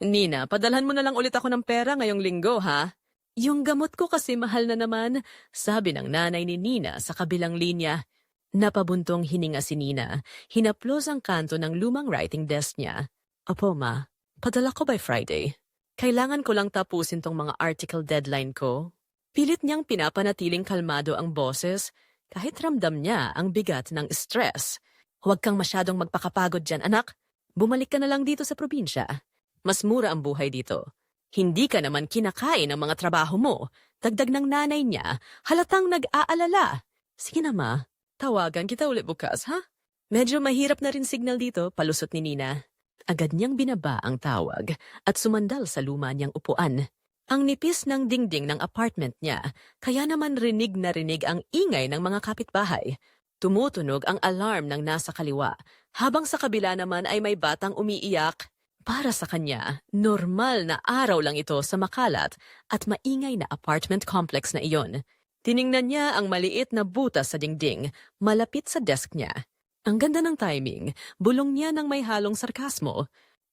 Nina, padalhan mo na lang ulit ako ng pera ngayong linggo, ha? Yung gamot ko kasi mahal na naman, sabi ng nanay ni Nina sa kabilang linya. Napabuntong hininga si Nina. Hinaplos ang kanto ng lumang writing desk niya. Apo, ma, padala ko by Friday. Kailangan ko lang tapusin tong mga article deadline ko. Pilit niyang pinapanatiling kalmado ang boses kahit ramdam niya ang bigat ng stress. Huwag kang masyadong magpakapagod dyan, anak. Bumalik ka na lang dito sa probinsya. Mas mura ang buhay dito. Hindi ka naman kinakain ang mga trabaho mo. Dagdag ng nanay niya, halatang nag-aalala. Sige na, ma. Tawagan kita ulit bukas, ha? Medyo mahirap na rin signal dito, palusot ni Nina. Agad niyang binaba ang tawag at sumandal sa luma niyang upuan. Ang nipis ng dingding ng apartment niya, kaya naman rinig na rinig ang ingay ng mga kapitbahay. Tumutunog ang alarm ng nasa kaliwa, habang sa kabila naman ay may batang umiiyak. Para sa kanya, normal na araw lang ito sa makalat at maingay na apartment complex na iyon. Tiningnan niya ang maliit na butas sa dingding, malapit sa desk niya. Ang ganda ng timing, bulong niya ng may halong sarkasmo.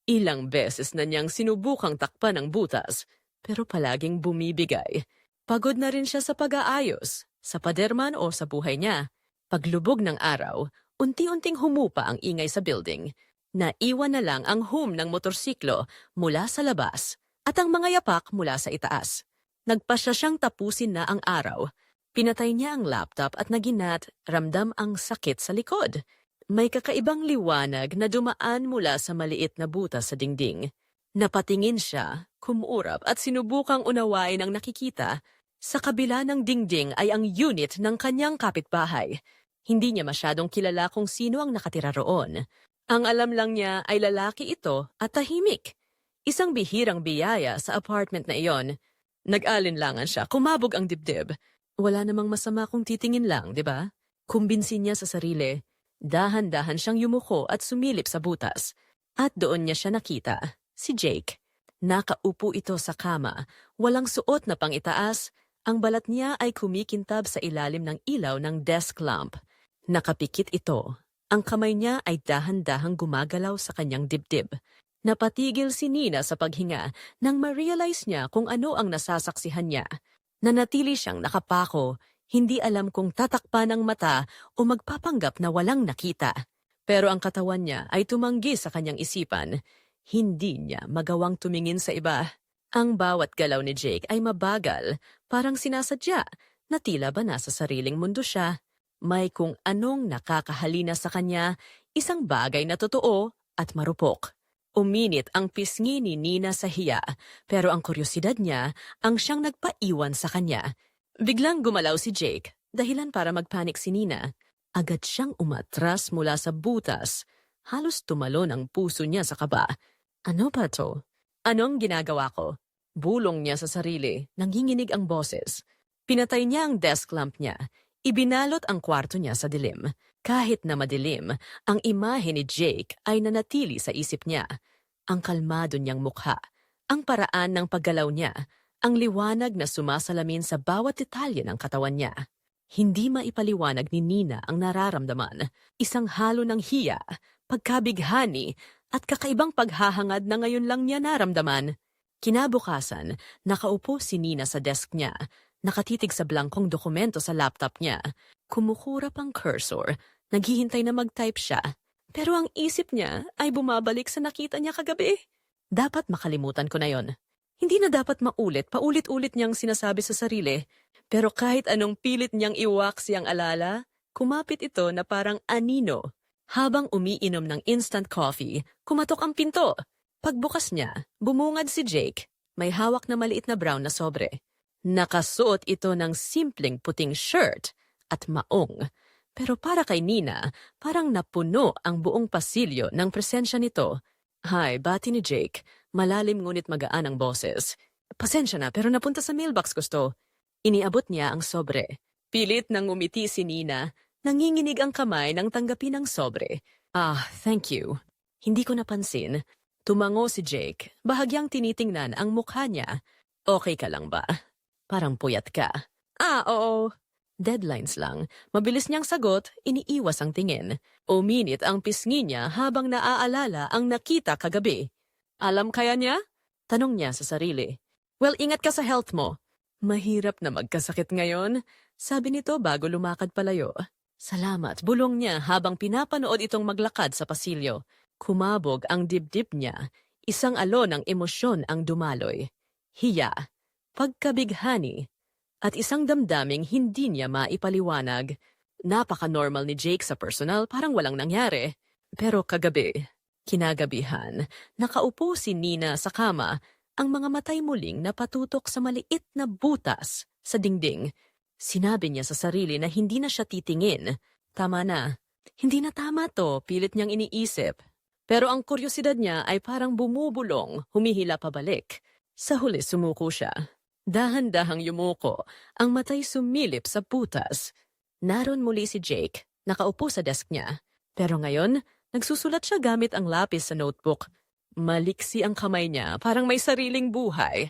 Ilang beses na niyang sinubukang takpan ang butas, pero palaging bumibigay. Pagod na rin siya sa pag-aayos, sa paderman o sa buhay niya. Paglubog ng araw, unti-unting humupa ang ingay sa building. Naiwan na lang ang hum ng motorsiklo mula sa labas at ang mga yapak mula sa itaas. Nagpasya siyang tapusin na ang araw. Pinatay niya ang laptop at naginat, ramdam ang sakit sa likod. May kakaibang liwanag na dumaan mula sa maliit na butas sa dingding. Napatingin siya, kumuurap at sinubukang unawain ang nakikita. Sa kabila ng dingding ay ang unit ng kanyang kapitbahay. Hindi niya masyadong kilala kung sino ang nakatira roon. Ang alam lang niya ay lalaki ito at tahimik. Isang bihirang biyaya sa apartment na iyon. Nag-alinlangan siya, kumabog ang dibdib. Wala namang masama kung titingin lang, di ba? Kumbinsin niya sa sarili. Dahan-dahan siyang yumuko at sumilip sa butas. At doon niya siya nakita, si Jake. Nakaupo ito sa kama, walang suot na pangitaas. Ang balat niya ay kumikintab sa ilalim ng ilaw ng desk lamp. Nakapikit ito. Ang kamay niya ay dahan-dahang gumagalaw sa kanyang dibdib. Napatigil si Nina sa paghinga nang ma-realize niya kung ano ang nasasaksihan niya. Nanatili siyang nakapako, hindi alam kung tatakpan ng mata o magpapanggap na walang nakita. Pero ang katawan niya ay tumanggi sa kanyang isipan. Hindi niya magawang tumingin sa iba. Ang bawat galaw ni Jake ay mabagal, parang sinasadya na tila ba nasa sariling mundo siya. May kung anong nakakahalina sa kanya, isang bagay na totoo at marupok. Uminit ang pisngi ni Nina sa hiya, pero ang kuryosidad niya ang siyang nagpaiwan sa kanya. Biglang gumalaw si Jake, dahilan para magpanik si Nina. Agad siyang umatras mula sa butas. Halos tumalon ang puso niya sa kaba. Ano ba to? Anong ginagawa ko? Bulong niya sa sarili, nanginginig ang boses. Pinatay niya ang desk lamp niya. Ibinalot ang kwarto niya sa dilim. Kahit na madilim, ang imahe ni Jake ay nanatili sa isip niya. Ang kalmado niyang mukha, ang paraan ng paggalaw niya, ang liwanag na sumasalamin sa bawat detalye ng katawan niya. Hindi maipaliwanag ni Nina ang nararamdaman. Isang halo ng hiya, pagkabighani, at kakaibang paghahangad na ngayon lang niya naramdaman. Kinabukasan, nakaupo si Nina sa desk niya. Nakatitig sa blangkong dokumento sa laptop niya. Kumukurap ang cursor. Naghihintay na mag-type siya. Pero ang isip niya ay bumabalik sa nakita niya kagabi. Dapat makalimutan ko na yon. Hindi na dapat maulit, paulit-ulit niyang sinasabi sa sarili. Pero kahit anong pilit niyang iwaksi ang alala, kumapit ito na parang anino. Habang umiinom ng instant coffee, kumatok ang pinto. Pagbukas niya, bumungad si Jake. May hawak na maliit na brown na sobre. Nakasuot ito ng simpleng puting shirt at maong. Pero para kay Nina, parang napuno ang buong pasilyo ng presensya nito. Hi, bati ni Jake. Malalim ngunit magaan ang boses. Pasensya na pero napunta sa mailbox gusto. Iniabot niya ang sobre. Pilit nang ngumiti si Nina. Nanginginig ang kamay nang tanggapin ang sobre. Ah, thank you. Hindi ko napansin. Tumango si Jake. Bahagyang tinitingnan ang mukha niya. Okay ka lang ba? Parang puyat ka. Ah, oo. Deadlines lang. Mabilis niyang sagot, iniiwas ang tingin. Uminit ang pisngi niya habang naaalala ang nakita kagabi. Alam kaya niya? Tanong niya sa sarili. Well, ingat ka sa health mo. Mahirap na magkasakit ngayon, sabi nito bago lumakad palayo. Salamat, bulong niya habang pinapanood itong maglakad sa pasilyo. Kumabog ang dibdib niya. Isang alon ng emosyon ang dumaloy. Hiya, pagkabighani, at isang damdaming hindi niya maipaliwanag. Napaka-normal ni Jake sa personal, parang walang nangyari. Pero kinagabihan, nakaupo si Nina sa kama, ang mga matay muling napatutok sa maliit na butas sa dingding. Sinabi niya sa sarili na hindi na siya titingin. Tama na. Hindi na tama to, pilit niyang iniisip. Pero ang kuryosidad niya ay parang bumubulong, humihila pabalik. Sa huli sumuko siya. Dahan-dahang yumuko, ang matay sumilip sa butas. Naroon muli si Jake, nakaupo sa desk niya. Pero ngayon, nagsusulat siya gamit ang lapis sa notebook. Maliksi ang kamay niya, parang may sariling buhay.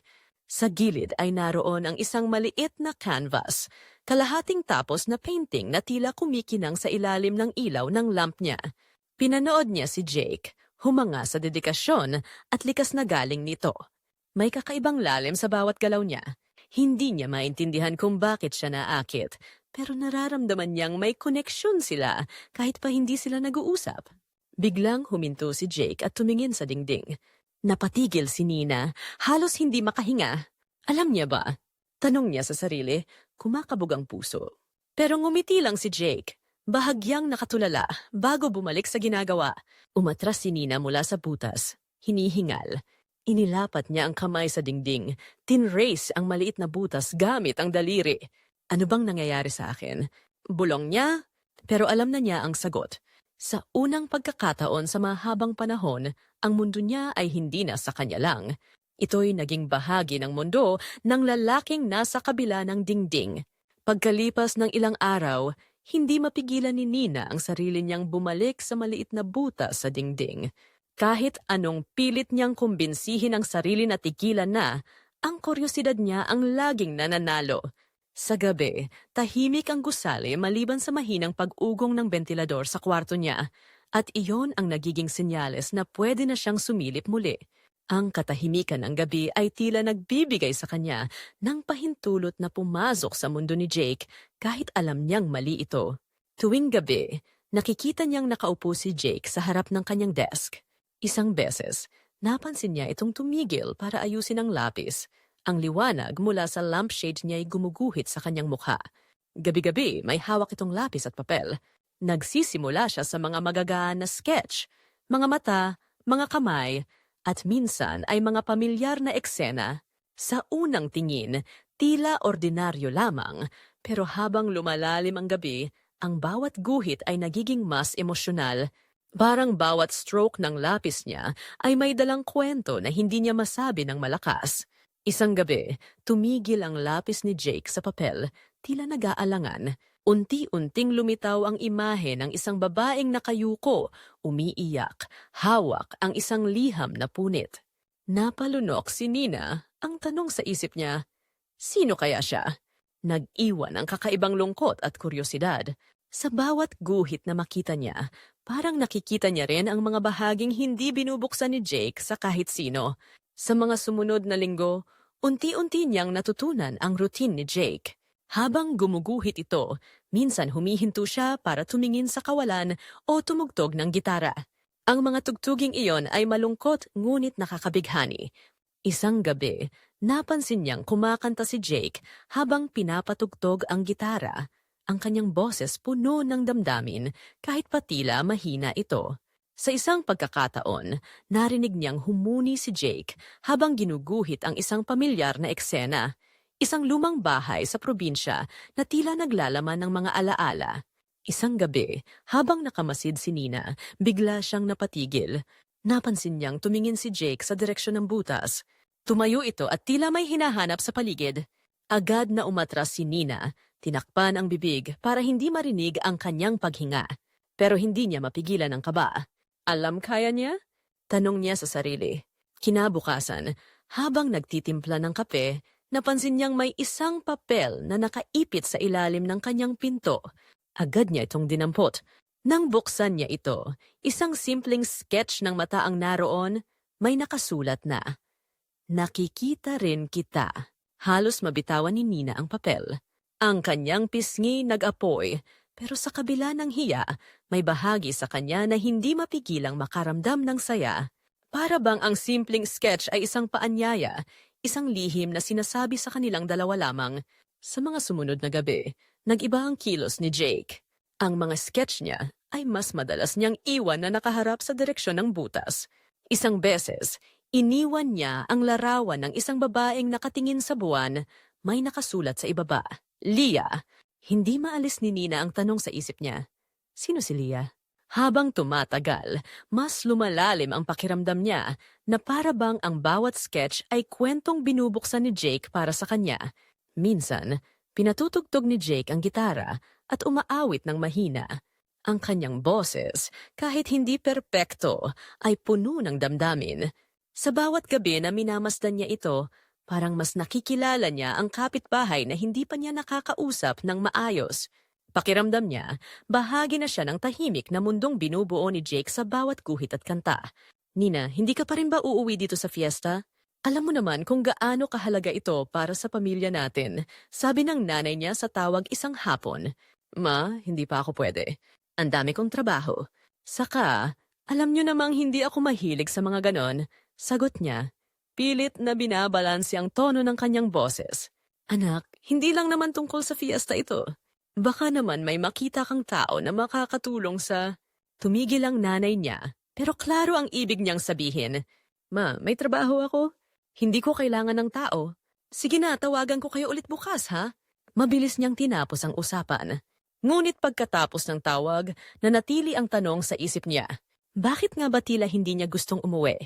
Sa gilid ay naroon ang isang maliit na canvas, kalahating tapos na painting na tila kumikinang sa ilalim ng ilaw ng lamp niya. Pinanood niya si Jake, humanga sa dedikasyon at likas na galing nito. May kakaibang lalim sa bawat galaw niya. Hindi niya maintindihan kung bakit siya naakit, pero nararamdaman niyang may koneksyon sila kahit pa hindi sila nag-uusap. Biglang huminto si Jake at tumingin sa dingding. Napatigil si Nina, halos hindi makahinga. Alam niya ba? Tanong niya sa sarili, kumakabog ang puso. Pero ngumiti lang si Jake, bahagyang nakatulala bago bumalik sa ginagawa. Umatras si Nina mula sa butas, hinihingal. Inilapat niya ang kamay sa dingding, tinrace ang maliit na butas gamit ang daliri. Ano bang nangyayari sa akin? Bulong niya, pero alam na niya ang sagot. Sa unang pagkakataon sa mahabang panahon, ang mundo niya ay hindi na sa kanya lang. Ito'y naging bahagi ng mundo ng lalaking nasa kabila ng dingding. Pagkalipas ng ilang araw, hindi mapigilan ni Nina ang sarili niyang bumalik sa maliit na butas sa dingding. Kahit anong pilit niyang kumbinsihin ang sarili na tigilan na, ang kuryosidad niya ang laging nananalo. Sa gabi, tahimik ang gusali maliban sa mahinang pag-ugong ng bentilador sa kwarto niya, at iyon ang nagiging senyales na pwede na siyang sumilip muli. Ang katahimikan ng gabi ay tila nagbibigay sa kanya ng pahintulot na pumasok sa mundo ni Jake kahit alam niyang mali ito. Tuwing gabi, nakikita niyang nakaupo si Jake sa harap ng kanyang desk. Isang beses, napansin niya itong tumigil para ayusin ang lapis. Ang liwanag mula sa lampshade niya ay gumuguhit sa kanyang mukha. Gabi-gabi, may hawak itong lapis at papel. Nagsisimula siya sa mga magagaan na sketch, mga mata, mga kamay, at minsan ay mga pamilyar na eksena. Sa unang tingin, tila ordinaryo lamang, pero habang lumalalim ang gabi, ang bawat guhit ay nagiging mas emosyonal. Parang bawat stroke ng lapis niya ay may dalang kwento na hindi niya masabi ng malakas. Isang gabi, tumigil ang lapis ni Jake sa papel, tila nag-aalangan. Unti-unting lumitaw ang imahe ng isang babaeng nakayuko, umiiyak, hawak ang isang liham na punit. Napalunok si Nina, ang tanong sa isip niya, sino kaya siya? Nag-iwan ang kakaibang lungkot at kuryosidad. Sa bawat guhit na makita niya, parang nakikita niya rin ang mga bahaging hindi binubuksan ni Jake sa kahit sino. Sa mga sumunod na linggo, unti-unti niyang natutunan ang routine ni Jake. Habang gumuguhit ito, minsan humihinto siya para tumingin sa kawalan o tumugtog ng gitara. Ang mga tugtuging iyon ay malungkot ngunit nakakabighani. Isang gabi, napansin niyang kumakanta si Jake habang pinapatugtog ang gitara. Ang kanyang boses puno ng damdamin kahit patila mahina ito. Sa isang pagkakataon, narinig niyang humuni si Jake habang ginuguhit ang isang pamilyar na eksena. Isang lumang bahay sa probinsya na tila naglalaman ng mga alaala. Isang gabi, habang nakamasid si Nina, bigla siyang napatigil. Napansin niyang tumingin si Jake sa direksyon ng butas. Tumayo ito at tila may hinahanap sa paligid. Agad na umatras si Nina, tinakpan ang bibig para hindi marinig ang kanyang paghinga. Pero hindi niya mapigilan ang kaba. Alam kaya niya? Tanong niya sa sarili. Kinabukasan, habang nagtitimpla ng kape, napansin niyang may isang papel na nakaipit sa ilalim ng kanyang pinto. Agad niya itong dinampot. Nang buksan niya ito, isang simpleng sketch ng mata ang naroon, may nakasulat na, Nakikita rin kita. Halos mabitawan ni Nina ang papel. Ang kanyang pisngi nag-apoy, pero sa kabila ng hiya, may bahagi sa kanya na hindi mapigilang makaramdam ng saya. Para bang ang simpleng sketch ay isang paanyaya, isang lihim na sinasabi sa kanilang dalawa lamang. Sa mga sumunod na gabi, nag-iba ang kilos ni Jake. Ang mga sketch niya ay mas madalas niyang iwan na nakaharap sa direksyon ng butas. Isang beses, iniwan niya ang larawan ng isang babaeng nakatingin sa buwan, may nakasulat sa ibaba, Leah. Hindi maalis ni Nina ang tanong sa isip niya. Sino si Leah? Habang tumatagal, mas lumalalim ang pakiramdam niya na para bang ang bawat sketch ay kwentong binubuksan ni Jake para sa kanya. Minsan, pinatutugtog ni Jake ang gitara at umaawit ng mahina. Ang kanyang boses, kahit hindi perpekto, ay puno ng damdamin. Sa bawat gabi na minamasdan niya ito, parang mas nakikilala niya ang kapitbahay na hindi pa niya nakakausap ng maayos. Pakiramdam niya, bahagi na siya ng tahimik na mundong binubuo ni Jake sa bawat guhit at kanta. Nina, hindi ka pa rin ba uuwi dito sa fiesta? Alam mo naman kung gaano kahalaga ito para sa pamilya natin, sabi ng nanay niya sa tawag isang hapon. Ma, hindi pa ako pwede. Ang dami kong trabaho. Saka, alam niyo namang hindi ako mahilig sa mga ganon. Sagot niya, pilit na binabalanse ang tono ng kanyang boses. Anak, hindi lang naman tungkol sa fiesta ito. Baka naman may makita kang tao na makakatulong sa... Tumigil ang nanay niya, pero klaro ang ibig niyang sabihin. Ma, may trabaho ako. Hindi ko kailangan ng tao. Sige na, tawagan ko kayo ulit bukas, ha? Mabilis niyang tinapos ang usapan. Ngunit pagkatapos ng tawag, nanatili ang tanong sa isip niya. Bakit nga ba tila hindi niya gustong umuwi?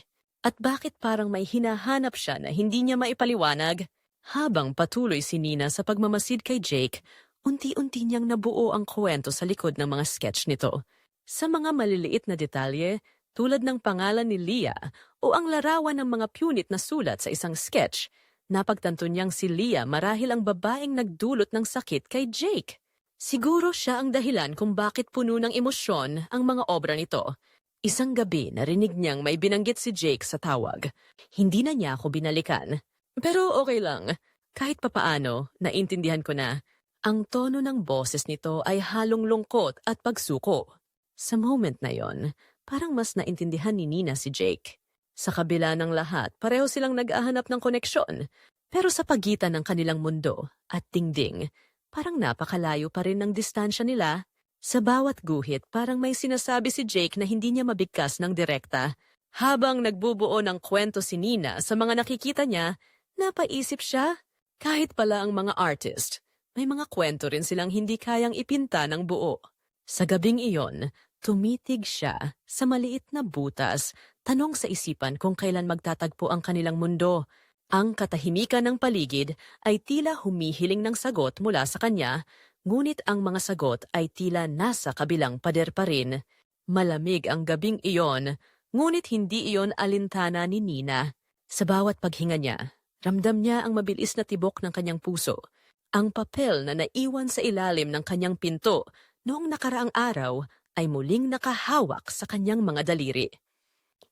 At bakit parang may hinahanap siya na hindi niya maipaliwanag? Habang patuloy si Nina sa pagmamasid kay Jake, unti-unti niyang nabuo ang kwento sa likod ng mga sketch nito. Sa mga maliliit na detalye, tulad ng pangalan ni Leah o ang larawan ng mga punit na sulat sa isang sketch, napagtanto niyang si Leah marahil ang babaeng nagdulot ng sakit kay Jake. Siguro siya ang dahilan kung bakit puno ng emosyon ang mga obra nito. Isang gabi narinig niyang may binanggit si Jake sa tawag. Hindi na niya ako binalikan. Pero okay lang. Kahit papaano, naintindihan ko na. Ang tono ng boses nito ay halong lungkot at pagsuko. Sa moment na yon, parang mas naintindihan ni Nina si Jake. Sa kabila ng lahat, pareho silang nag-ahanap ng koneksyon. Pero sa pagitan ng kanilang mundo at dingding, parang napakalayo pa rin ng distansya nila. Sa bawat guhit, parang may sinasabi si Jake na hindi niya mabigkas ng direkta. Habang nagbubuo ng kwento si Nina sa mga nakikita niya, napaisip siya, kahit pala ang mga artist, may mga kwento rin silang hindi kayang ipinta ng buo. Sa gabing iyon, tumitig siya sa maliit na butas, tanong sa isipan kung kailan magtatagpo ang kanilang mundo. Ang katahimikan ng paligid ay tila humihiling ng sagot mula sa kanya, ngunit ang mga sagot ay tila nasa kabilang pader pa rin. Malamig ang gabing iyon, ngunit hindi iyon alintana ni Nina. Sa bawat paghinga niya, ramdam niya ang mabilis na tibok ng kanyang puso. Ang papel na naiwan sa ilalim ng kanyang pinto noong nakaraang araw ay muling nakahawak sa kanyang mga daliri.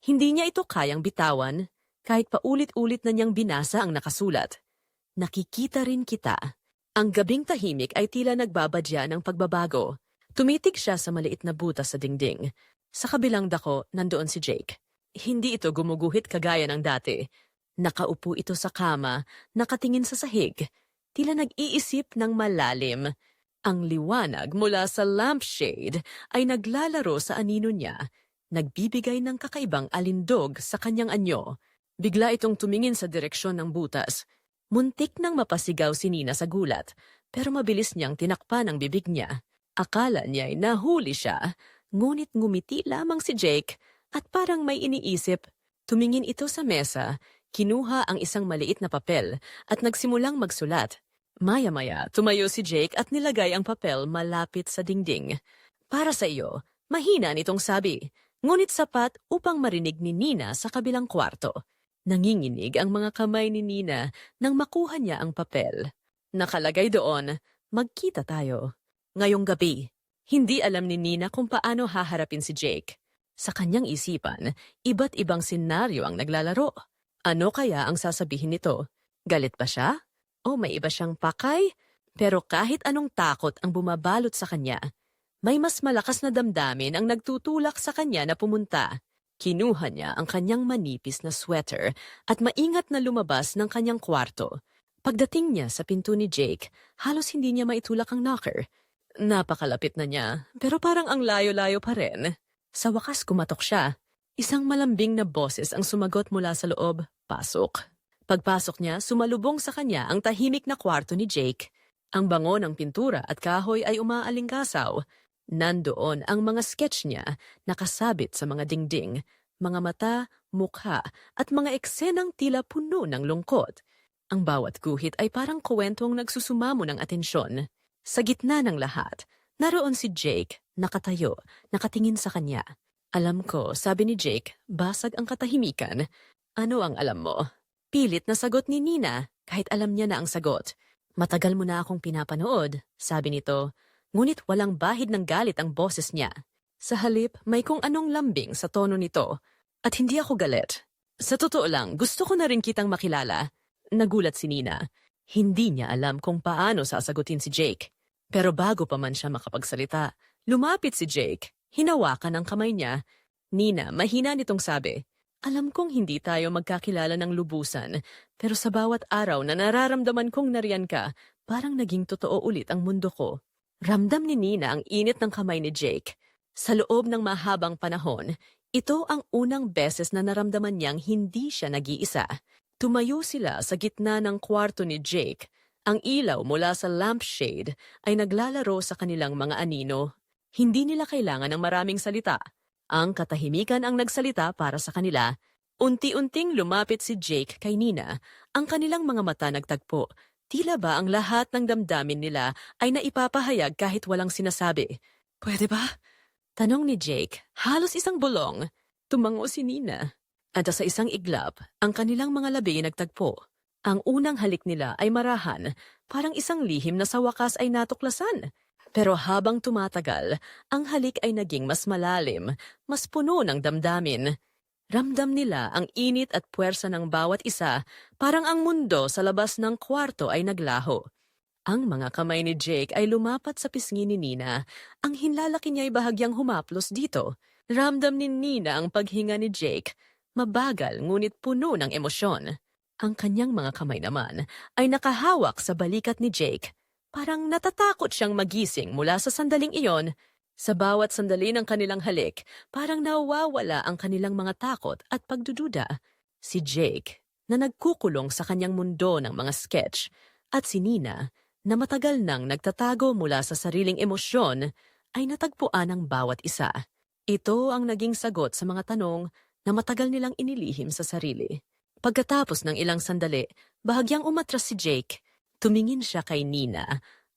Hindi niya ito kayang bitawan, kahit paulit-ulit na niyang binasa ang nakasulat. Nakikita rin kita. Ang gabing tahimik ay tila nagbabadya ng pagbabago. Tumitig siya sa maliit na butas sa dingding. Sa kabilang dako, nandoon si Jake. Hindi ito gumuguhit kagaya ng dati. Nakaupo ito sa kama, nakatingin sa sahig. Tila nag-iisip ng malalim. Ang liwanag mula sa lampshade ay naglalaro sa anino niya, nagbibigay ng kakaibang alindog sa kanyang anyo. Bigla itong tumingin sa direksyon ng butas. Muntik nang mapasigaw si Nina sa gulat, pero mabilis niyang tinakpan ang bibig niya. Akala niya ay nahuli siya, ngunit ngumiti lamang si Jake at parang may iniisip. Tumingin ito sa mesa, kinuha ang isang maliit na papel at nagsimulang magsulat. Maya-maya, tumayo si Jake at nilagay ang papel malapit sa dingding. Para sa iyo, mahina nitong sabi, ngunit sapat upang marinig ni Nina sa kabilang kwarto. Nanginginig ang mga kamay ni Nina nang makuha niya ang papel. Nakalagay doon, magkita tayo. Ngayong gabi, hindi alam ni Nina kung paano haharapin si Jake. Sa kanyang isipan, iba't ibang senaryo ang naglalaro. Ano kaya ang sasabihin nito? Galit ba siya? O may iba siyang pakay? Pero kahit anong takot ang bumabalot sa kanya, may mas malakas na damdamin ang nagtutulak sa kanya na pumunta. Kinuha niya ang kanyang manipis na sweater at maingat na lumabas ng kanyang kwarto. Pagdating niya sa pinto ni Jake, halos hindi niya maitulak ang knocker. Napakalapit na niya, pero parang ang layo-layo pa rin. Sa wakas kumatok siya. Isang malambing na boses ang sumagot mula sa loob, "Pasok." Pagpasok niya, sumalubong sa kanya ang tahimik na kwarto ni Jake. Ang bango ng pintura at kahoy ay umaalingkasaw. Nandoon ang mga sketch niya nakasabit sa mga dingding, mga mata, mukha at mga eksenang tila puno ng lungkot. Ang bawat guhit ay parang kuwentong nagsusumamo ng atensyon. Sa gitna ng lahat, naroon si Jake, nakatayo, nakatingin sa kanya. "Alam ko," sabi ni Jake, basag ang katahimikan. "Ano ang alam mo?" Pilit na sagot ni Nina, kahit alam niya na ang sagot. "Matagal mo na akong pinapanood," sabi nito. Ngunit walang bahid ng galit ang boses niya. Sa halip, may kung anong lambing sa tono nito. "At hindi ako galit. Sa totoo lang, gusto ko na rin kitang makilala." Nagulat si Nina. Hindi niya alam kung paano sasagutin si Jake. Pero bago pa man siya makapagsalita, lumapit si Jake. Hinawakan ang kamay niya. "Nina," mahina nitong sabi, "alam kong hindi tayo magkakilala ng lubusan, pero sa bawat araw na nararamdaman kong nariyan ka, parang naging totoo ulit ang mundo ko." Ramdam ni Nina ang init ng kamay ni Jake. Sa loob ng mahabang panahon, ito ang unang beses na naramdaman niyang hindi siya nag-iisa. Tumayo sila sa gitna ng kwarto ni Jake. Ang ilaw mula sa lampshade ay naglalaro sa kanilang mga anino. Hindi nila kailangan ng maraming salita. Ang katahimikan ang nagsalita para sa kanila. Unti-unting lumapit si Jake kay Nina. Ang kanilang mga mata nagtagpo. Tila ba ang lahat ng damdamin nila ay naipapahayag kahit walang sinasabi. "Pwede ba?" tanong ni Jake, halos isang bulong. Tumango si Nina. At sa isang iglap, ang kanilang mga labi nagtagpo. Ang unang halik nila ay marahan, parang isang lihim na sa wakas ay natuklasan. Pero habang tumatagal, ang halik ay naging mas malalim, mas puno ng damdamin. Ramdam nila ang init at puwersa ng bawat isa, parang ang mundo sa labas ng kwarto ay naglaho. Ang mga kamay ni Jake ay lumapat sa pisngi ni Nina. Ang hinlalaki niya ay bahagyang humaplos dito. Ramdam ni Nina ang paghinga ni Jake. Mabagal ngunit puno ng emosyon. Ang kanyang mga kamay naman ay nakahawak sa balikat ni Jake. Parang natatakot siyang magising mula sa sandaling iyon. Sa bawat sandali ng kanilang halik, parang nawawala ang kanilang mga takot at pagdududa. Si Jake, na nagkukulong sa kanyang mundo ng mga sketch, at si Nina, na matagal nang nagtatago mula sa sariling emosyon, ay natagpuan ng bawat isa. Ito ang naging sagot sa mga tanong na matagal nilang inilihim sa sarili. Pagkatapos ng ilang sandali, bahagyang umatras si Jake. Tumingin siya kay Nina,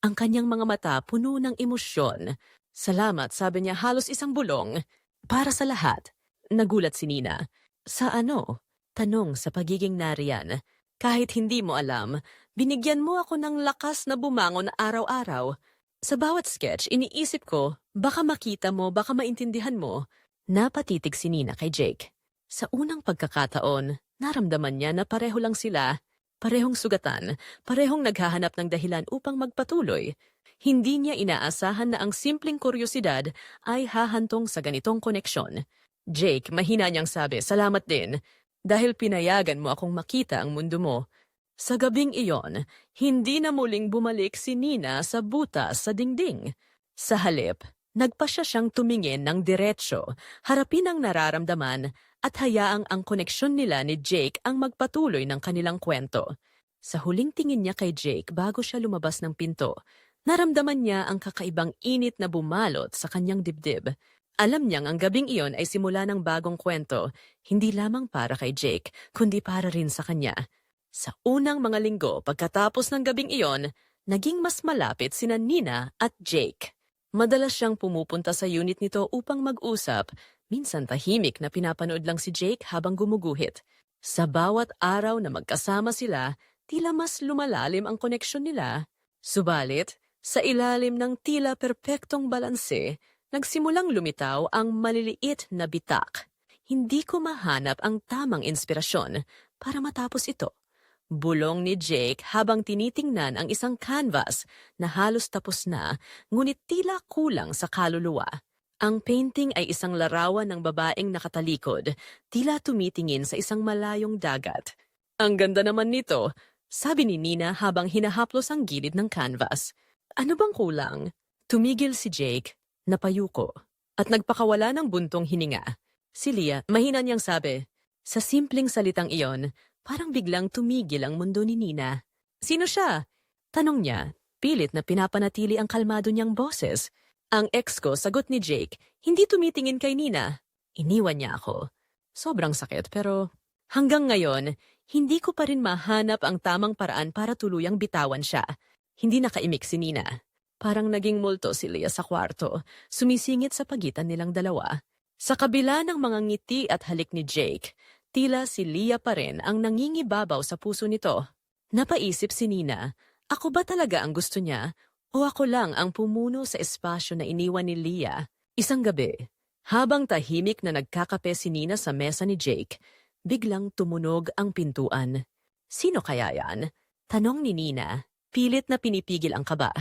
ang kanyang mga mata puno ng emosyon. "Salamat," sabi niya halos isang bulong. "Para sa lahat." Nagulat si Nina. "Sa ano?" tanong sa pagiging nariyan. "Kahit hindi mo alam, binigyan mo ako ng lakas na bumangon araw-araw. Sa bawat sketch, iniisip ko, baka makita mo, baka maintindihan mo." Napatitig si Nina kay Jake. Sa unang pagkakataon, naramdaman niya na pareho lang sila. Parehong sugatan, parehong naghahanap ng dahilan upang magpatuloy. Hindi niya inaasahan na ang simpleng kuryosidad ay hahantong sa ganitong koneksyon. "Jake," mahina niyang sabi, "salamat din. Dahil pinayagan mo akong makita ang mundo mo." Sa gabing iyon, hindi na muling bumalik si Nina sa butas sa dingding. Sa halip, nagpasya siyang tumingin ng diretsyo, harapin ang nararamdaman at hayaang ang koneksyon nila ni Jake ang magpatuloy ng kanilang kwento. Sa huling tingin niya kay Jake bago siya lumabas ng pinto, naramdaman niya ang kakaibang init na bumalot sa kanyang dibdib. Alam niyang ang gabing iyon ay simula ng bagong kwento, hindi lamang para kay Jake, kundi para rin sa kanya. Sa unang mga linggo pagkatapos ng gabing iyon, naging mas malapit sina Nina at Jake. Madalas siyang pumupunta sa unit nito upang mag-usap. Minsan tahimik na pinapanood lang si Jake habang gumuguhit. Sa bawat araw na magkasama sila, tila mas lumalalim ang koneksyon nila. Subalit, sa ilalim ng tila perpektong balanse, nagsimulang lumitaw ang maliliit na bitak. "Hindi ko mahanap ang tamang inspirasyon. para matapos ito. Bulong ni Jake habang tinitingnan ang isang canvas na halos tapos na, ngunit tila kulang sa kaluluwa. Ang painting ay isang larawan ng babaeng nakatalikod, tila tumitingin sa isang malayong dagat. Ang ganda naman nito, sabi ni Nina habang hinahaplos ang gilid ng canvas. Ano bang kulang? Tumigil si Jake, napayuko, at nagpakawala ng buntong hininga. Si Leah, mahina niyang sabi, sa simpleng salitang iyon, parang biglang tumigil ang mundo ni Nina. Sino siya? Tanong niya, pilit na pinapanatili ang kalmado niyang boses. Ang ex ko, sagot ni Jake, hindi tumitingin kay Nina. Iniwan niya ako. Sobrang sakit pero hanggang ngayon, hindi ko pa rin mahanap ang tamang paraan para tuluyang bitawan siya. Hindi nakaimik si Nina. Parang naging multo si Leah sa kwarto, sumisingit sa pagitan nilang dalawa. Sa kabila ng mga ngiti at halik ni Jake, tila si Leah pa rin ang nangingibabaw sa puso nito. Napaisip si Nina, ako ba talaga ang gusto niya o ako lang ang pumuno sa espasyo na iniwan ni Leah? Isang gabi, habang tahimik na nagkakape si Nina sa mesa ni Jake, biglang tumunog ang pintuan. Sino kaya yan? Tanong ni Nina, pilit na pinipigil ang kaba.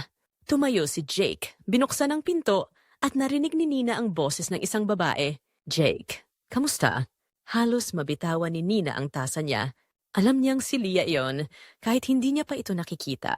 Tumayo si Jake, binuksan ang pinto at narinig ni Nina ang boses ng isang babae. Jake, kamusta? Halos mabitawan ni Nina ang tasa niya. Alam niyang si Leah iyon kahit hindi niya pa ito nakikita.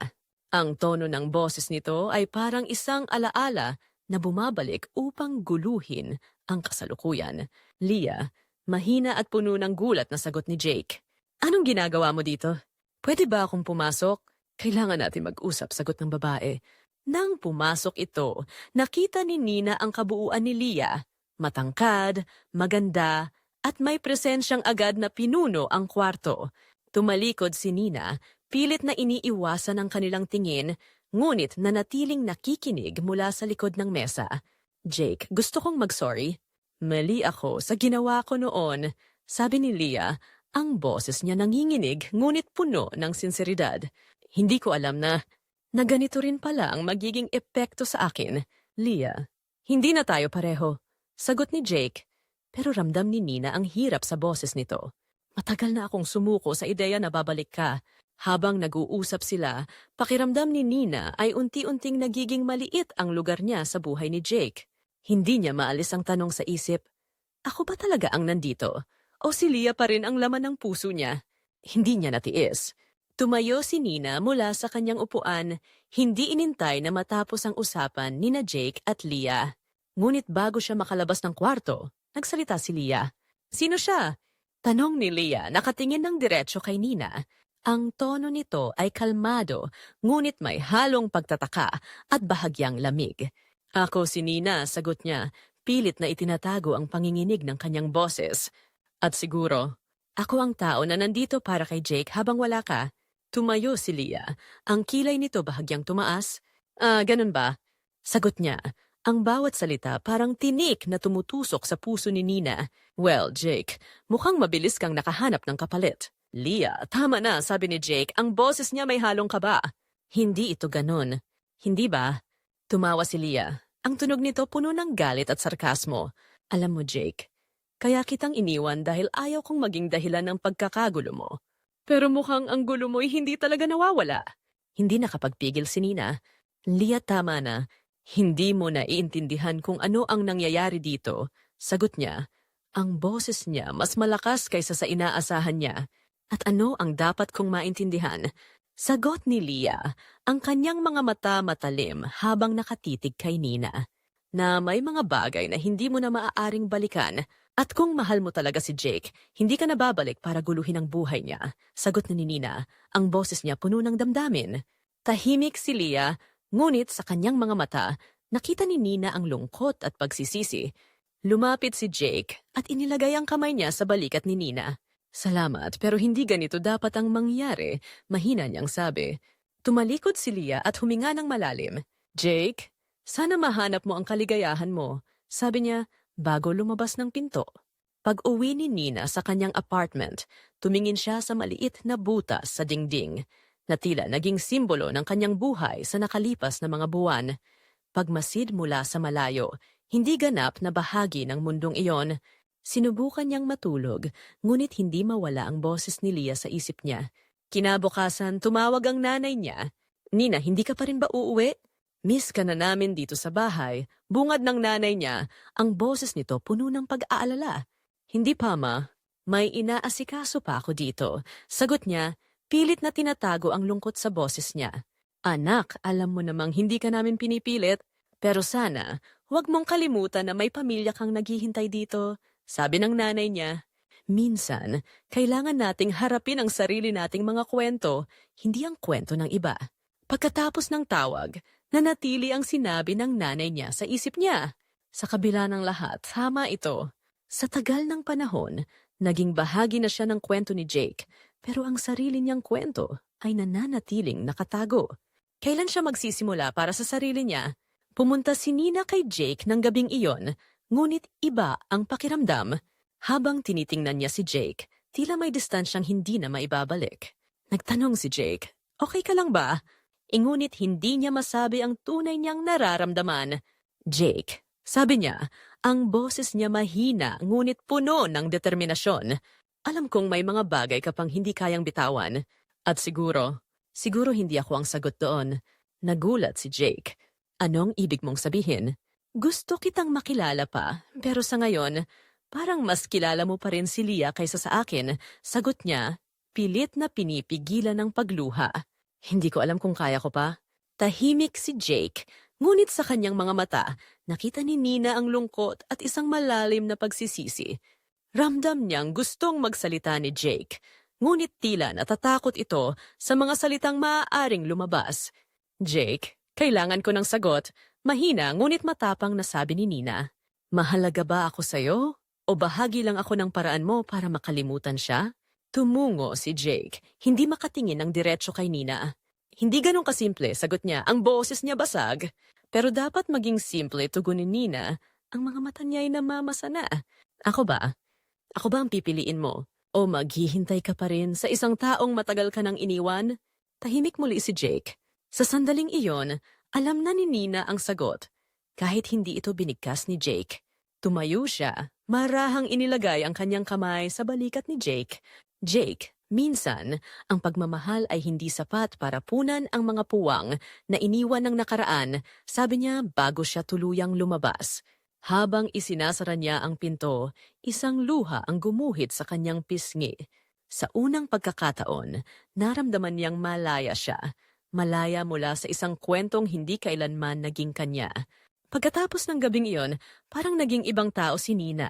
Ang tono ng boses nito ay parang isang alaala na bumabalik upang guluhin ang kasalukuyan. Leah, mahina at puno ng gulat na sagot ni Jake. Anong ginagawa mo dito? Pwede ba akong pumasok? Kailangan natin mag-usap, sagot ng babae. Nang pumasok ito, nakita ni Nina ang kabuuan ni Leah. Matangkad, maganda, at may presensyang agad na pinuno ang kwarto. Tumalikod si Nina, pilit na iniiwasan ang kanilang tingin, ngunit nanatiling nakikinig mula sa likod ng mesa. Jake, gusto kong mag-sorry. Mali ako sa ginawa ko noon, sabi ni Leah, ang boses niya nanginginig ngunit puno ng sinseridad. Hindi ko alam na ganito rin pala ang magiging epekto sa akin. Leah, hindi na tayo pareho. Sagot ni Jake, pero ramdam ni Nina ang hirap sa boses nito. Matagal na akong sumuko sa ideya na babalik ka. Habang nag-uusap sila, pakiramdam ni Nina ay unti-unting nagiging maliit ang lugar niya sa buhay ni Jake. Hindi niya maalis ang tanong sa isip, ako ba talaga ang nandito? O si Leah pa rin ang laman ng puso niya? Hindi niya natiis. Tumayo si Nina mula sa kanyang upuan, hindi inintay na matapos ang usapan ni na Jake at Leah. Ngunit bago siya makalabas ng kwarto, nagsalita si Leah. Sino siya? Tanong ni Leah, nakatingin ng diretso kay Nina. Ang tono nito ay kalmado, ngunit may halong pagtataka at bahagyang lamig. Ako si Nina, sagot niya, pilit na itinatago ang panginginig ng kanyang boses. At siguro, ako ang tao na nandito para kay Jake habang wala ka. Tumayo si Leah. Ang kilay nito bahagyang tumaas. Ganun ba? Sagot niya. Ang bawat salita parang tinik na tumutusok sa puso ni Nina. Well, Jake, mukhang mabilis kang nakahanap ng kapalit. Leah, tama na, sabi ni Jake. Ang boses niya may halong kaba. Hindi ito ganun. Hindi ba? Tumawa si Leah. Ang tunog nito puno ng galit at sarkasmo. Alam mo, Jake, kaya kitang iniwan dahil ayaw kong maging dahilan ng pagkakagulo mo. Pero mukhang ang gulo mo'y hindi talaga nawawala. Hindi nakapagpigil si Nina. Leah, tama na. Hindi mo na iintindihan kung ano ang nangyayari dito. Sagot niya. Ang boses niya mas malakas kaysa sa inaasahan niya. At ano ang dapat kong maintindihan? Sagot ni Leah, ang kanyang mga mata matalim habang nakatitig kay Nina. Na may mga bagay na hindi mo na maaaring balikan. At kung mahal mo talaga si Jake, hindi ka na babalik para guluhin ang buhay niya. Sagot na ni Nina, ang boses niya puno ng damdamin. Tahimik si Leah, ngunit sa kanyang mga mata, nakita ni Nina ang lungkot at pagsisisi. Lumapit si Jake at inilagay ang kamay niya sa balikat ni Nina. Salamat, pero hindi ganito dapat ang mangyari, mahina niyang sabi. Tumalikod si Leah at huminga ng malalim. Jake, sana mahanap mo ang kaligayahan mo. Sabi niya, bago lumabas ng pinto. Pag-uwi ni Nina sa kanyang apartment, tumingin siya sa maliit na butas sa dingding, na tila naging simbolo ng kanyang buhay sa nakalipas na mga buwan. Pagmasid mula sa malayo, hindi ganap na bahagi ng mundong iyon, Sinubukan niyang matulog, ngunit hindi mawala ang boses ni Leah sa isip niya. Kinabukasan, tumawag ang nanay niya. Nina, hindi ka pa rin ba uuwi? Miss ka na namin dito sa bahay. Bungad ng nanay niya, ang boses nito puno ng pag-aalala. Hindi pa, ma. May inaasikaso pa ako dito. Sagot niya, pilit na tinatago ang lungkot sa boses niya. Anak, alam mo namang hindi ka namin pinipilit. Pero sana, huwag mong kalimutan na may pamilya kang naghihintay dito. Sabi ng nanay niya, minsan, kailangan nating harapin ang sarili nating mga kwento, hindi ang kwento ng iba. Pagkatapos ng tawag, nanatili ang sinabi ng nanay niya sa isip niya. Sa kabila ng lahat, tama ito. Sa tagal ng panahon, naging bahagi na siya ng kwento ni Jake, pero ang sarili niyang kwento ay nananatiling nakatago. Kailan siya magsisimula para sa sarili niya? Pumunta si Nina kay Jake ng gabing iyon, ngunit iba ang pakiramdam. Habang tinitingnan niya si Jake, tila may distansyang hindi na maibabalik. Nagtanong si Jake, okay ka lang ba? Ngunit hindi niya masabi ang tunay niyang nararamdaman. Jake, sabi niya, ang boses niya mahina ngunit puno ng determinasyon. Alam kong may mga bagay ka pang hindi kayang bitawan. At siguro hindi ako ang sagot doon. Nagulat si Jake. Anong ibig mong sabihin? Gusto kitang makilala pa, pero sa ngayon, parang mas kilala mo pa rin si Leah kaysa sa akin. Sagot niya, pilit na pinipigilan ng pagluha. Hindi ko alam kung kaya ko pa. Tahimik si Jake, ngunit sa kanyang mga mata, nakita ni Nina ang lungkot at isang malalim na pagsisisi. Ramdam niyang gustong magsalita ni Jake, ngunit tila natatakot ito sa mga salitang maaaring lumabas. Jake, kailangan ko ng sagot. Mahina ngunit matapang na sabi ni Nina. Mahalaga ba ako sa'yo? O bahagi lang ako ng paraan mo para makalimutan siya? Tumungo si Jake, hindi makatingin ng diretso kay Nina. Hindi ganun kasimple, sagot niya, ang boses niya basag. Pero dapat maging simple, tugon ni Nina. Ang mga mata niya ay namamasa na. Ako ba? Ako ba ang pipiliin mo? O maghihintay ka pa rin sa isang taong matagal ka nang iniwan? Tahimik muli si Jake. Sa sandaling iyon, alam na ni Nina ang sagot. Kahit hindi ito binigkas ni Jake. Tumayo siya, marahang inilagay ang kanyang kamay sa balikat ni Jake. Jake, minsan, ang pagmamahal ay hindi sapat para punan ang mga puwang na iniwan ng nakaraan, sabi niya bago siya tuluyang lumabas. Habang isinasara niya ang pinto, isang luha ang gumuhit sa kanyang pisngi. Sa unang pagkakataon, naramdaman niyang malaya siya. Malaya mula sa isang kwentong hindi kailanman naging kanya. Pagkatapos ng gabing iyon, parang naging ibang tao si Nina.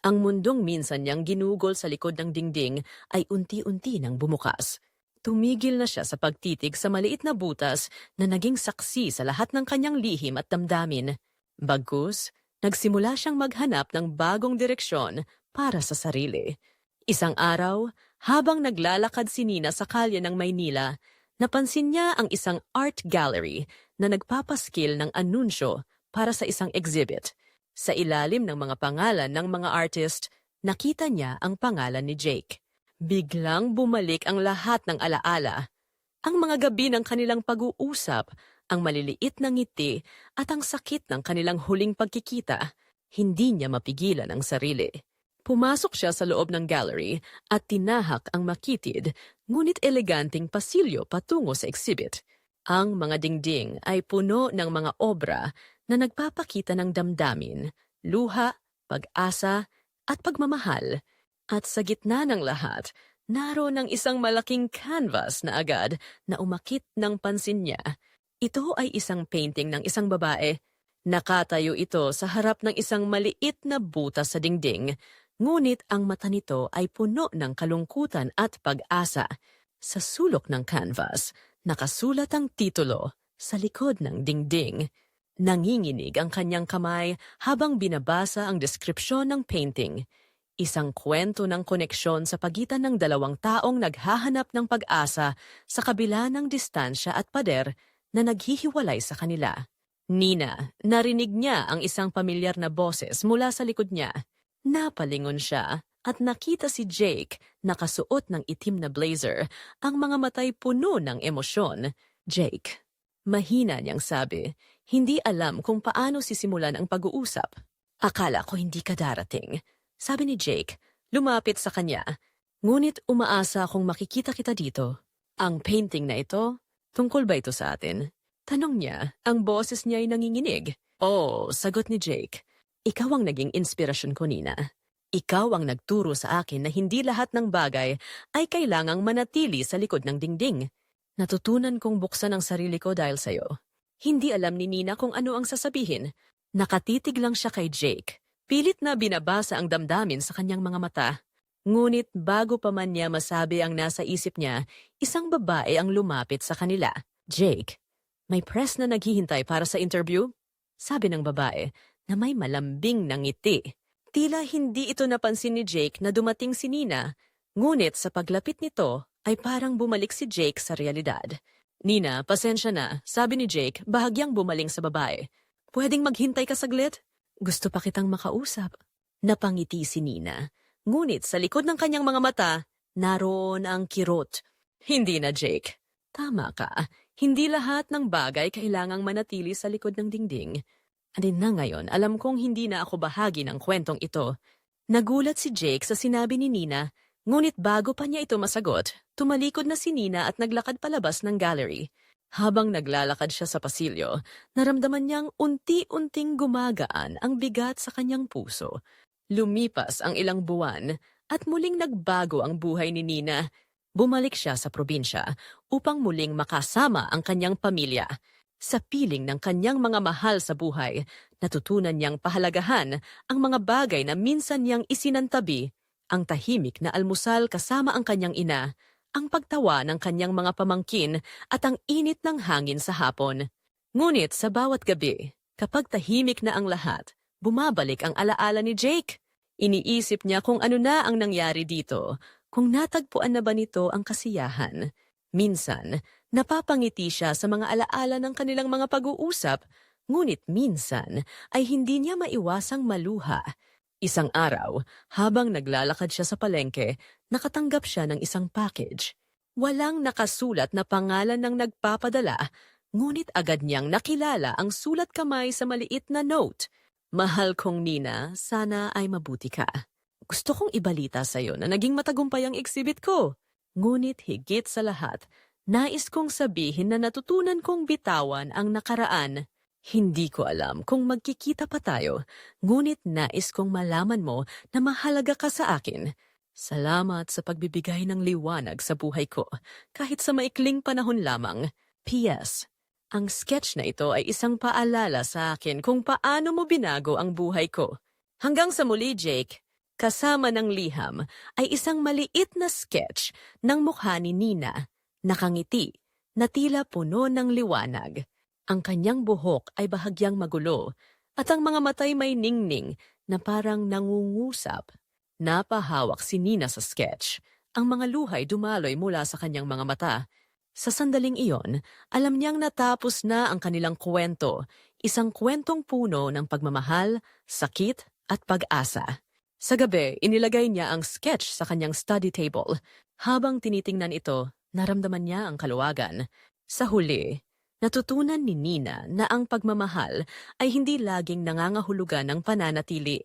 Ang mundong minsan niyang ginugol sa likod ng dingding ay unti-unti nang bumukas. Tumigil na siya sa pagtitig sa maliit na butas na naging saksi sa lahat ng kanyang lihim at damdamin. Bagkus, nagsimula siyang maghanap ng bagong direksyon para sa sarili. Isang araw, habang naglalakad si Nina sa kalye ng Maynila, napansin niya ang isang art gallery na nagpapaskil ng anunsyo para sa isang exhibit. Sa ilalim ng mga pangalan ng mga artist, nakita niya ang pangalan ni Jake. Biglang bumalik ang lahat ng alaala. Ang mga gabi ng kanilang pag-uusap, ang maliliit na ngiti at ang sakit ng kanilang huling pagkikita, hindi niya mapigilan ang sarili. Pumasok siya sa loob ng gallery at tinahak ang makitid, ngunit eleganting pasilyo patungo sa exhibit. Ang mga dingding ay puno ng mga obra na nagpapakita ng damdamin, luha, pag-asa, at pagmamahal. At sa gitna ng lahat, naroon ang isang malaking canvas na agad na umakit ng pansin niya. Ito ay isang painting ng isang babae. Nakatayo ito sa harap ng isang maliit na butas sa dingding, ngunit ang mata nito ay puno ng kalungkutan at pag-asa. Sa sulok ng canvas, nakasulat ang titulo, sa likod ng dingding. Nanginginig ang kanyang kamay habang binabasa ang deskripsyon ng painting. Isang kwento ng koneksyon sa pagitan ng dalawang taong naghahanap ng pag-asa sa kabila ng distansya at pader na naghihiwalay sa kanila. Nina, narinig niya ang isang pamilyar na boses mula sa likod niya. Napalingon siya at nakita si Jake nakasuot ng itim na blazer, ang mga matay puno ng emosyon. Jake, mahina niyang sabi, hindi alam kung paano sisimulan ang pag-uusap. Akala ko hindi ka darating. sabi ni Jake, lumapit sa kanya. Ngunit umaasa akong makikita kita dito. Ang painting na ito, tungkol ba ito sa atin? Tanong niya, ang boses niya ay nanginginig. Oh, sagot ni Jake. Ikaw ang naging inspirasyon ko, Nina. Ikaw ang nagturo sa akin na hindi lahat ng bagay ay kailangang manatili sa likod ng dingding. Natutunan kong buksan ang sarili ko dahil sa'yo. Hindi alam ni Nina kung ano ang sasabihin. Nakatitig lang siya kay Jake. Pilit na binabasa ang damdamin sa kanyang mga mata. Ngunit bago pa man niya masabi ang nasa isip niya, isang babae ang lumapit sa kanila. Jake, may press na naghihintay para sa interview? Sabi ng babae na may malambing na ngiti. Tila hindi ito napansin ni Jake na dumating si Nina, ngunit sa paglapit nito ay parang bumalik si Jake sa realidad. Nina, pasensya na, sabi ni Jake, bahagyang bumaling sa babae. Pwedeng maghintay ka saglit? Gusto pa kitang makausap. Napangiti si Nina. Ngunit sa likod ng kanyang mga mata, naroon ang kirot. Hindi na, Jake. Tama ka. Hindi lahat ng bagay kailangang manatili sa likod ng dingding. Andin na ngayon, alam kong hindi na ako bahagi ng kwentong ito. Nagulat si Jake sa sinabi ni Nina, ngunit bago pa niya ito masagot, tumalikod na si Nina at naglakad palabas ng gallery. Habang naglalakad siya sa pasilyo, naramdaman niyang unti-unting gumagaan ang bigat sa kanyang puso. Lumipas ang ilang buwan at muling nagbago ang buhay ni Nina. Bumalik siya sa probinsya upang muling makasama ang kanyang pamilya. Sa piling ng kanyang mga mahal sa buhay, natutunan niyang pahalagahan ang mga bagay na minsan niyang isinantabi, ang tahimik na almusal kasama ang kanyang ina, ang pagtawa ng kanyang mga pamangkin at ang init ng hangin sa hapon. Ngunit sa bawat gabi, kapag tahimik na ang lahat, bumabalik ang alaala ni Jake. Iniisip niya kung ano na ang nangyari dito, kung natagpuan na ba nito ang kasiyahan. Minsan, napapangiti siya sa mga alaala ng kanilang mga pag-uusap, ngunit minsan ay hindi niya maiwasang maluha. Isang araw, habang naglalakad siya sa palengke, nakatanggap siya ng isang package. Walang nakasulat na pangalan ng nagpapadala, ngunit agad niyang nakilala ang sulat kamay sa maliit na note. Mahal kong Nina, sana ay mabuti ka. Gusto kong ibalita sa iyo na naging matagumpay ang exhibit ko. Ngunit higit sa lahat, nais kong sabihin na natutunan kong bitawan ang nakaraan. Hindi ko alam kung magkikita pa tayo, ngunit nais kong malaman mo na mahalaga ka sa akin. Salamat sa pagbibigay ng liwanag sa buhay ko, kahit sa maikling panahon lamang. P.S. Ang sketch na ito ay isang paalala sa akin kung paano mo binago ang buhay ko. Hanggang sa muli, Jake. Kasama ng liham ay isang maliit na sketch ng mukha ni Nina, nakangiti, na tila puno ng liwanag. Ang kanyang buhok ay bahagyang magulo at ang mga matay may ningning na parang nangungusap. Napahawak si Nina sa sketch. Ang mga luhay dumaloy mula sa kanyang mga mata. Sa sandaling iyon, alam niyang natapos na ang kanilang kwento, isang kwentong puno ng pagmamahal, sakit at pag-asa. Sa gabi, inilagay niya ang sketch sa kanyang study table. Habang tinitingnan ito, naramdaman niya ang kaluwagan. Sa huli, natutunan ni Nina na ang pagmamahal ay hindi laging nangangahulugan ng pananatili.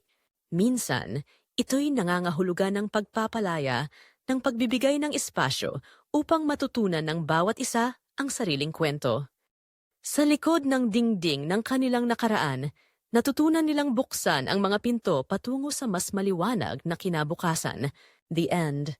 Minsan, ito'y nangangahulugan ng pagpapalaya, ng pagbibigay ng espasyo upang matutunan ng bawat isa ang sariling kwento. Sa likod ng dingding ng kanilang nakaraan, natutunan nilang buksan ang mga pinto patungo sa mas maliwanag na kinabukasan. The end.